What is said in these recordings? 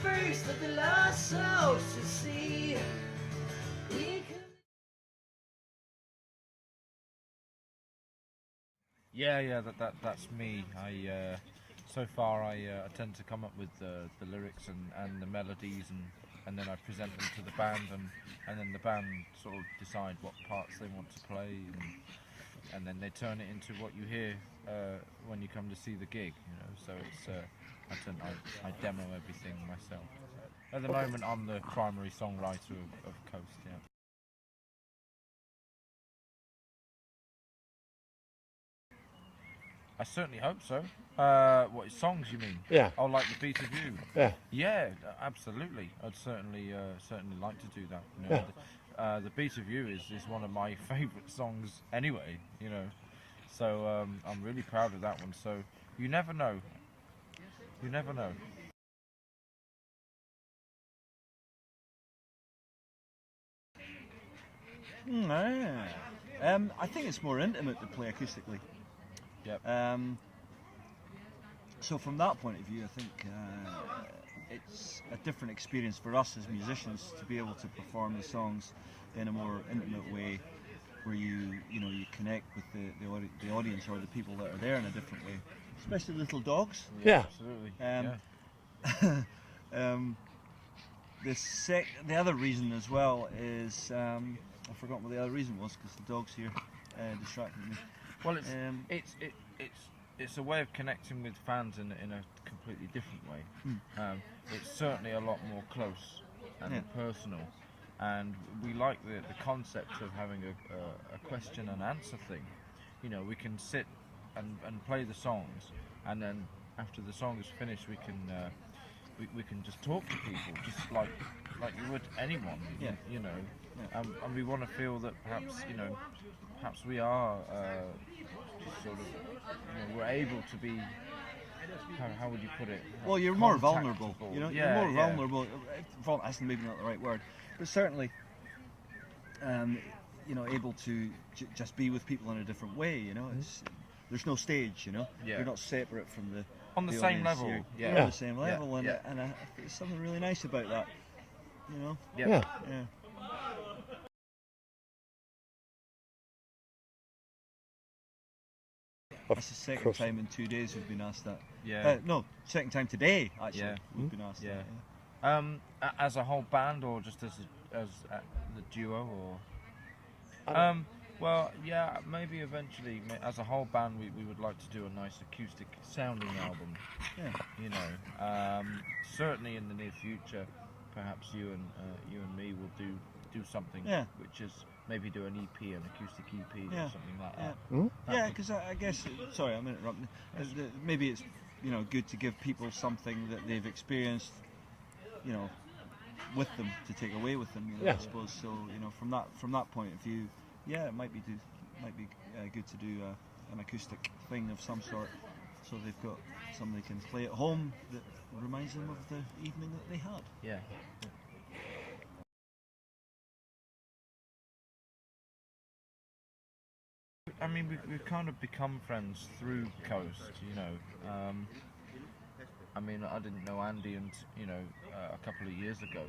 first of the lost souls to see. Yeah, that's me. So far I tend to come up with the lyrics and the melodies, and then I present them to the band, and then the band sort of decide what parts they want to play, and then they turn it into what you hear when you come to see the gig. So it's I demo everything myself. At the moment, I'm the primary songwriter of Coast. Yeah. I certainly hope so. What songs you mean? Yeah. Oh, like The Beat of You. Yeah. Yeah, absolutely. I'd certainly like to do that. The Beat of You is one of my favourite songs anyway. So I'm really proud of that one. So you never know. You never know. I think it's more intimate to play acoustically. Yep. So from that point of view, I think it's a different experience for us as musicians to be able to perform the songs in a more intimate way, where you connect with the audience or the people that are there in a different way, especially little dogs. Yeah. Absolutely. The other reason as well is I forgot what the other reason was, because the dogs here distracted me. Well, it's a way of connecting with fans in a completely different way. It's certainly a lot more close and personal, and we like the concept of having a question and answer thing. We can sit and play the songs, and then after the song is finished, we can just talk to people, just like you would anyone. And we want to feel that perhaps we are sort of we're able to be. How would you put it? Well, you're more vulnerable. You're more vulnerable. That's maybe not the right word, but certainly, able to just be with people in a different way. There's no stage. You're not separate from the. On the same level. You're on the same level, and there's something really nice about that. Yeah. That's the second time in 2 days we've been asked that. Yeah. No, second time today actually we've been asked that. Yeah. As a whole band, or just as the duo, or? Well, yeah, maybe eventually, as a whole band, we would like to do a nice acoustic sounding album. Yeah. Certainly in the near future, perhaps you and me will do something. Yeah. Which is maybe do an EP, an acoustic EP, or something like that. Yeah, because I guess. Sorry, I'm interrupting. Maybe it's good to give people something that they've experienced, with them, to take away with them. I suppose. So from that point of view. Yeah, it might be good to do an acoustic thing of some sort, so they've got something they can play at home that reminds them of the evening that they had. Yeah. I mean, we've kind of become friends through Coast. I mean, I didn't know Andy a couple of years ago,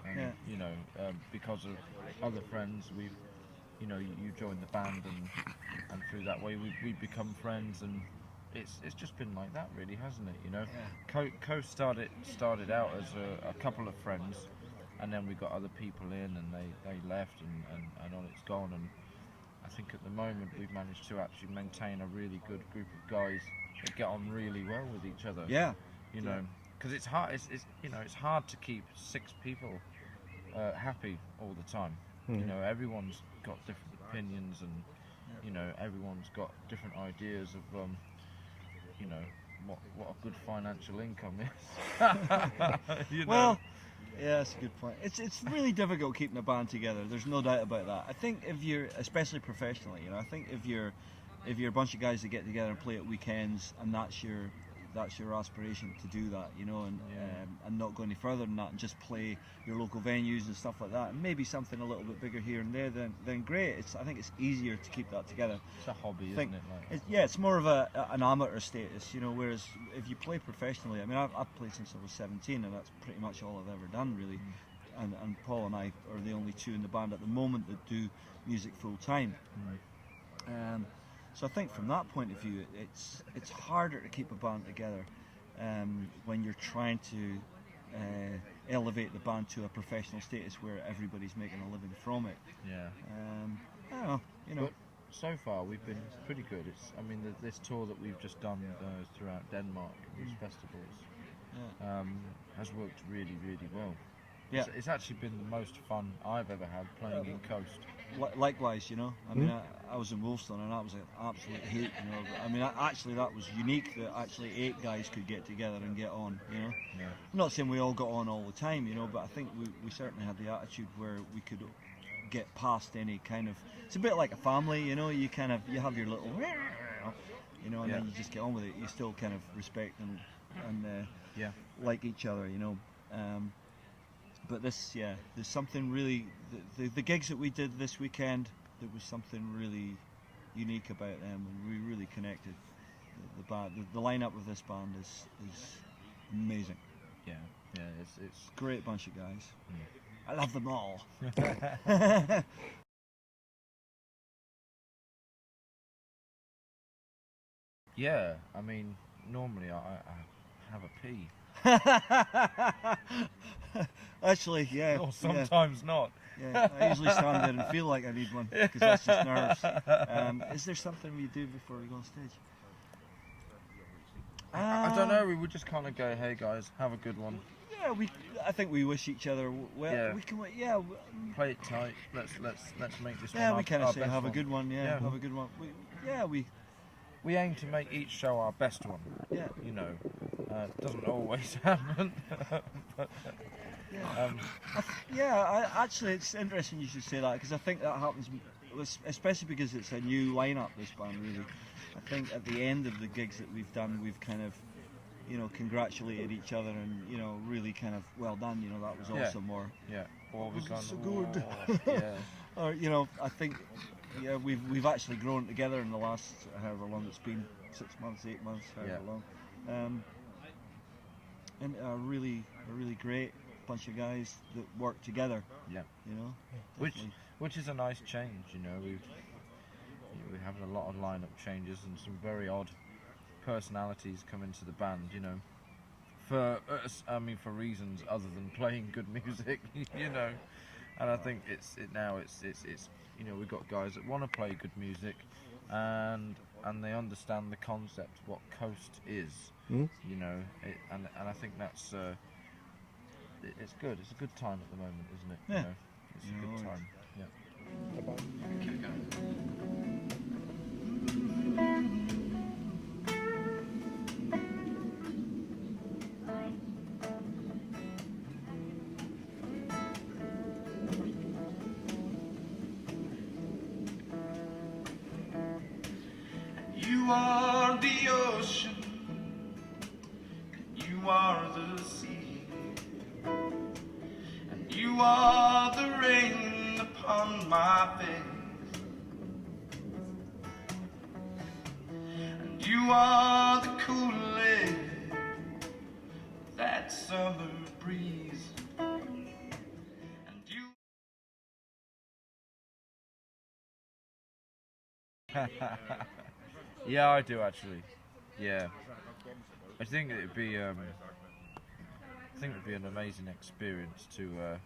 and because of other friends, we've. You joined the band, and through that way we've become friends, and it's just been like that, really, hasn't it? Coast started out as a couple of friends, and then we got other people in, and they left, and on it's gone. And I think at the moment we've managed to actually maintain a really good group of guys that get on really well with each other. Yeah. Because it's hard. It's hard to keep 6 people happy all the time. Everyone's got different opinions, and everyone's got different ideas of what a good financial income is. Well, yeah, that's a good point. It's really difficult keeping a band together. There's no doubt about that. I think if you're, especially professionally, I think if you're a bunch of guys that get together and play at weekends, and that's your that's your aspiration to do that, you know, and not go any further than that, and just play your local venues and stuff like that, and maybe something a little bit bigger here and there, then great. I think it's easier to keep that together. It's a hobby, isn't it? Like, it's more of an amateur status, you know. Whereas if you play professionally, I mean, I've played since I was 17, and that's pretty much all I've ever done, really. And Paul and I are the only two in the band at the moment that do music full time. So I think from that point of view, it's harder to keep a band together when you're trying to elevate the band to a professional status where everybody's making a living from it. Yeah. I don't know, you know. But so far we've been pretty good. I mean, this tour that we've just done throughout Denmark, these festivals, has worked really, really well. Yeah. It's actually been the most fun I've ever had playing in Coast. Likewise, you know. I mean, I was in Wolfstone, and that was an absolute hoot, you know. I mean, actually, that was unique that actually 8 guys could get together and get on, you know. Yeah. I'm not saying we all got on all the time, you know, but I think we certainly had the attitude where we could get past any kind of. It's a bit like a family, you know. You have your little, you know, and then you just get on with it. You still kind of respect and like each other, you know. But there's something really, the gigs that we did this weekend, there was something really unique about them, and we really connected. The band, the lineup of this band is amazing. Yeah, it's Great bunch of guys. I love them all. Yeah, I mean, normally I have a pee. Actually, yeah. Or sometimes not. Yeah, I usually stand there and feel like I need one because that's just nerves. Is there something we do before we go on stage? I don't know. We would just kind of go, "Hey guys, have a good one." Yeah, I think we wish each other well. Yeah. We can. Play it tight. Let's make this one. Yeah, we kind of say best have one. a good one. Yeah, have a good one. We aim to make each show our best one. Yeah. You know, it doesn't always happen. But, actually, it's interesting you should say that, because I think that happens, especially because it's a new lineup, this band, really. I think at the end of the gigs that we've done, we've kind of, you know, congratulated each other and, you know, really kind of, well done, you know, that was awesome, or we've gone, so good. Yeah. Or, you know, I think, we've actually grown together in the last, however long it's been, 6 months, 8 months, however long. And a really great bunch of guys that work together. Yeah. You know. Which is a nice change, you know. We're having a lot of lineup changes and some very odd personalities come into the band, you know. For reasons other than playing good music, you know. And I think it's you know, we've got guys that want to play good music, and they understand the concept, what Coast is. You know, and I think that's it's good. It's a good time at the moment, isn't it? Yeah. You know, it's a good time. Yeah. You are the ocean, you are the sea, and you are the rain upon my face, and you are the cool air, that summer breeze, and you. Yeah, I do actually. Yeah, I think it'd be an amazing experience to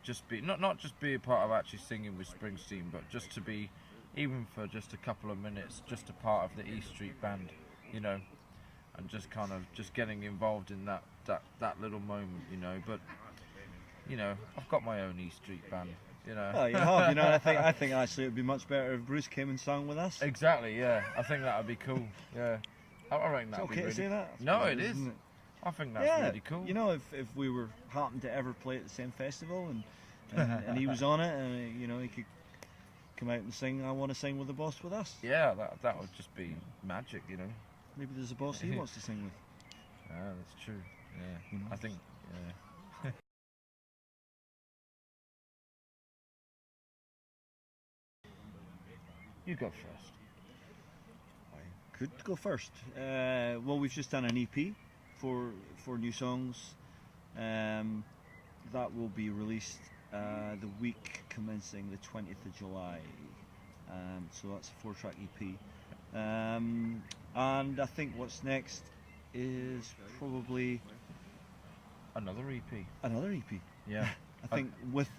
just be not just be a part of actually singing with Springsteen, but just to be, even for just a couple of minutes, just a part of the E Street Band, you know, and just kind of just getting involved in that little moment, you know. But you know, I've got my own E Street Band. You know. Oh, you have, you know. I think actually it would be much better if Bruce came and sang with us. Exactly, yeah. I think that would be cool. Yeah, I reckon that would be okay really. to say that? No, it is. Isn't it? I think that's really cool. You know, if we were happened to ever play at the same festival and he was on it, and you know, he could come out and sing "I Want to Sing with the Boss" with us. Yeah, that would just be magic, you know. Maybe there's a boss he wants to sing with. Yeah, that's true. Yeah, Who knows? I think. Yeah. You go first. I could go first. Well, we've just done an EP for new songs. That will be released the week commencing the 20th of July. So that's a 4-track EP. And I think what's next is probably Another EP. another EP. Yeah. I think with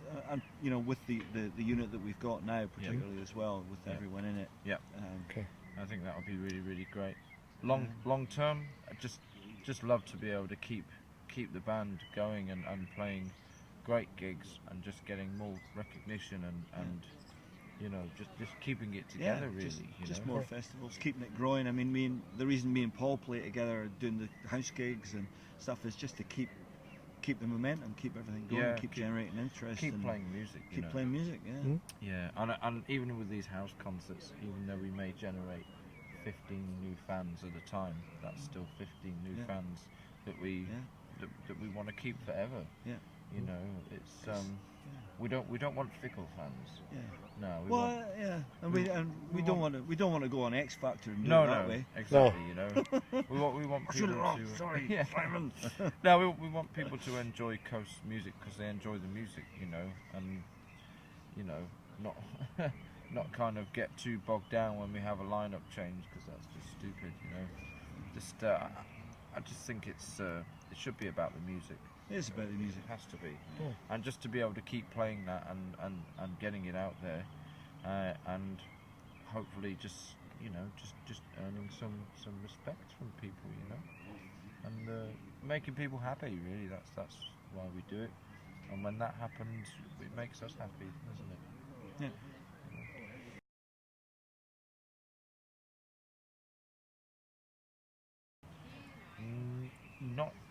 with the unit that we've got now, particularly as well, with everyone in it. Yeah. Okay. I think that would be really, really great. Long term, I just love to be able to keep the band going and playing great gigs and just getting more recognition and just keeping it together, really. Just more festivals, keeping it growing. I mean, the reason me and Paul play together, doing the house gigs and stuff, is just to keep the momentum, keep everything going, keep generating interest, keep and playing music. keep playing music. Yeah. Yeah, and even with these house concerts, even though we may generate 15 new fans at a time, that's still 15 new fans that we want to keep forever. Yeah. You know, it's we don't want fickle fans. Yeah. No. And we don't want to go on X Factor and do No, it that way. exactly. You know, we want people to. Sorry, Simon. No, we want people to enjoy Coast music because they enjoy the music. You know, and not not kind of get too bogged down when we have a lineup change because that's just stupid. You know, just I just think it should be about the music. It is about the music. It has to be, and just to be able to keep playing that and getting it out there, and hopefully just earning some respect from people, and making people happy. Really, that's why we do it, and when that happens, it makes us happy, doesn't it? Yeah.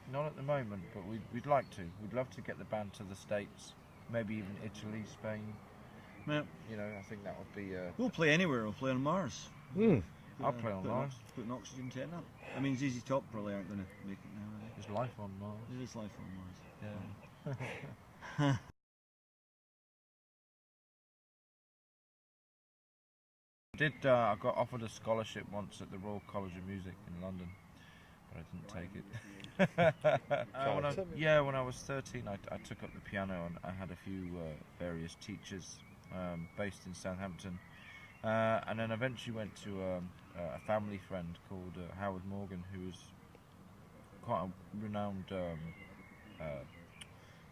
Not at the moment, but we'd like to. We'd love to get the band to the States, maybe even Italy, Spain. Yeah. I think that would be. We'll play anywhere. We'll play on Mars. I'll play on Mars. Put an oxygen tent up. I mean, ZZ Top probably aren't going to make it now, are they? There's life on Mars. There is life on Mars. Yeah. I got offered a scholarship once at the Royal College of Music in London, but I didn't take it. When I was 13, I took up the piano and I had a few various teachers based in Southampton, and then eventually went to a family friend called Howard Morgan, who was quite a renowned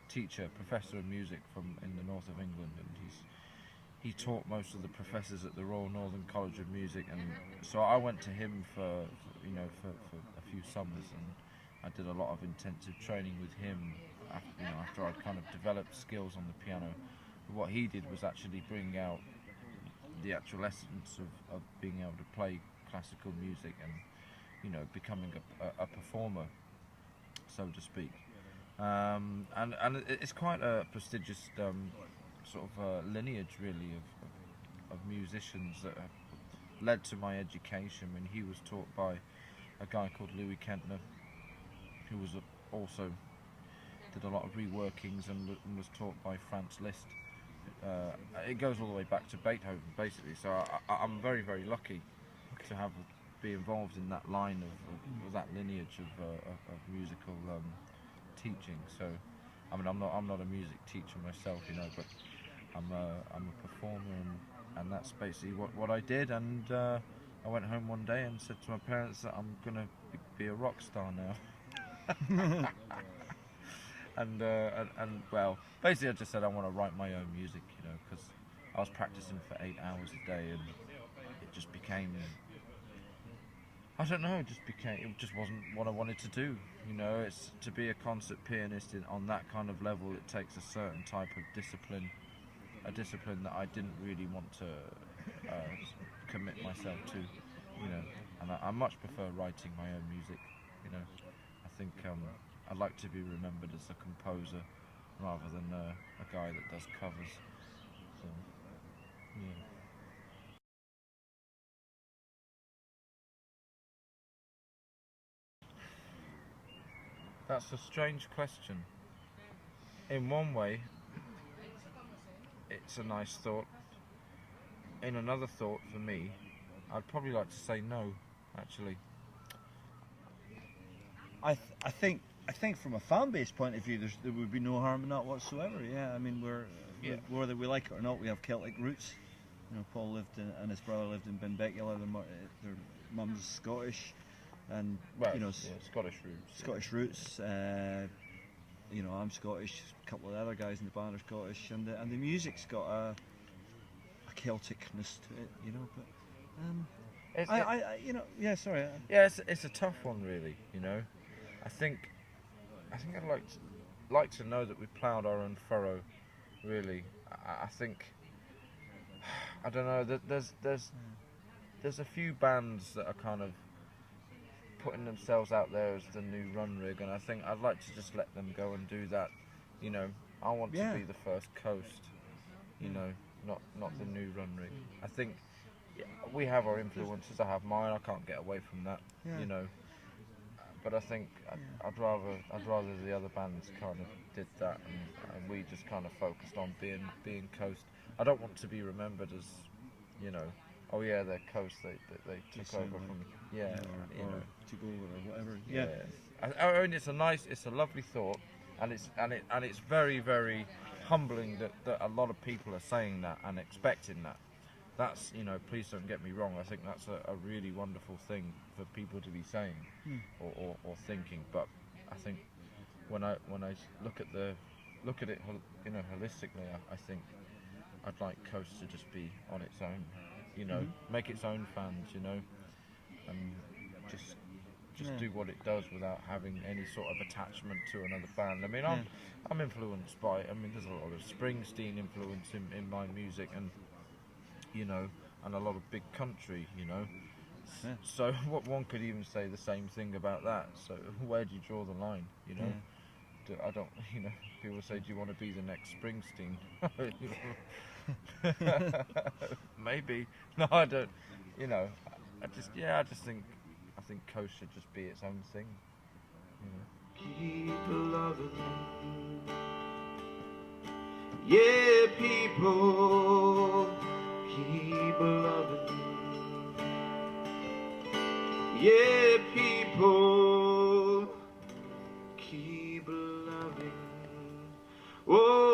teacher, professor of music in the north of England, and he taught most of the professors at the Royal Northern College of Music, and so I went to him for a few summers, and I did a lot of intensive training with him after I'd kind of developed skills on the piano. But what he did was actually bring out the actual essence of being able to play classical music and becoming a performer, so to speak. And it's quite a prestigious sort of lineage, really, of musicians that have led to my education. I mean, he was taught by a guy called Louis Kentner, who was also did a lot of reworkings and was taught by Franz Liszt. It goes all the way back to Beethoven, basically. So I'm very, very lucky to be involved in that line of that lineage of musical teaching. So, I mean, I'm not a music teacher myself, but I'm a performer, and that's basically what I did. And I went home one day and said to my parents that I'm gonna be a rock star now. and well, basically I just said I want to write my own music, because I was practicing for 8 hours a day, and it just became, I don't know, it just wasn't what I wanted to do. It's to be a concert pianist on that kind of level. It takes a certain type of discipline, a discipline that I didn't really want to commit myself to, and I much prefer writing my own music. I think I'd like to be remembered as a composer rather than a guy that does covers. So, yeah. That's a strange question. In one way, it's a nice thought. In another thought, for me, I'd probably like to say no, actually. I think from a fan base point of view, there would be no harm in that whatsoever. Yeah, I mean whether we like it or not, we have Celtic roots. You know, Paul lived in, and his brother lived in Benbecula. Their mum's Scottish, and Scottish roots. Scottish roots. You know, I'm Scottish. A couple of the other guys in the band are Scottish, and the music's got a Celticness to it. You know, but sorry. Yeah, it's a tough one, really. You know, I think I'd like to know that we ploughed our own furrow. Really, I think. I don't know. There's a few bands that are kind of putting themselves out there as the new run rig, and I think I'd like to just let them go and do that. You know, I want to be the first coast. You know, not the new run rig. I think we have our influences. I have mine. I can't get away from that. Yeah. You know, but I think I'd rather the other bands kind of did that, and we just kind of focused on being coast. I don't want to be remembered as, you know, oh yeah, they're coast. They took over from or took over or whatever. Yeah. I mean, it's a lovely thought, and it's very, very humbling that a lot of people are saying that and expecting that. That's, you know, please don't get me wrong. I think that's a really wonderful thing for people to be saying or thinking. But I think when I look at it, you know, holistically, I think I'd like Coast to just be on its own, you know, make its own fans, you know, and just do what it does without having any sort of attachment to another band. I mean, I'm influenced by. I mean, there's a lot of Springsteen influence in my music, and you know, and a lot of big country, you know. Yeah. So what one could even say the same thing about that. So where do you draw the line, you know? I don't, you know, people say, do you want to be the next Springsteen? Maybe. No, I don't. You know, I think Coast should just be its own thing. You know? Keep loving. Yeah, people, keep loving. Yeah, people, keep loving. Oh.